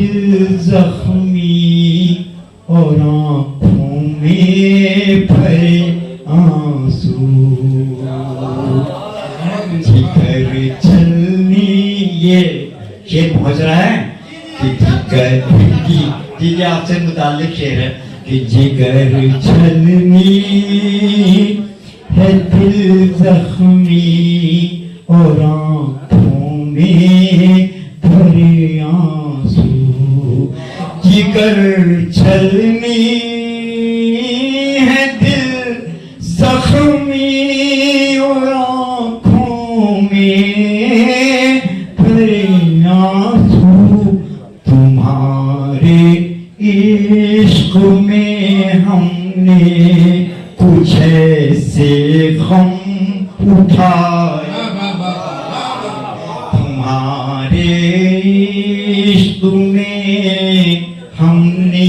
دل زخمی اور آنکھوں میں بھرے آنسو، جگر چھلنی، یہ شعر پہنچ رہا ہے کہ جگر کی آپ سے متعلق شعر ہے کہ جگر چھلنی ہے دل زخمی اور آنکھوں میں بھرے آنسو، جگر چھلنی ہے دل زخمی اور آنکھوں میں بھرے آنسو، تمہارے عشق میں ہم نے کچھ ایسے غم اٹھائے، تمہارے عشق میں ہم نے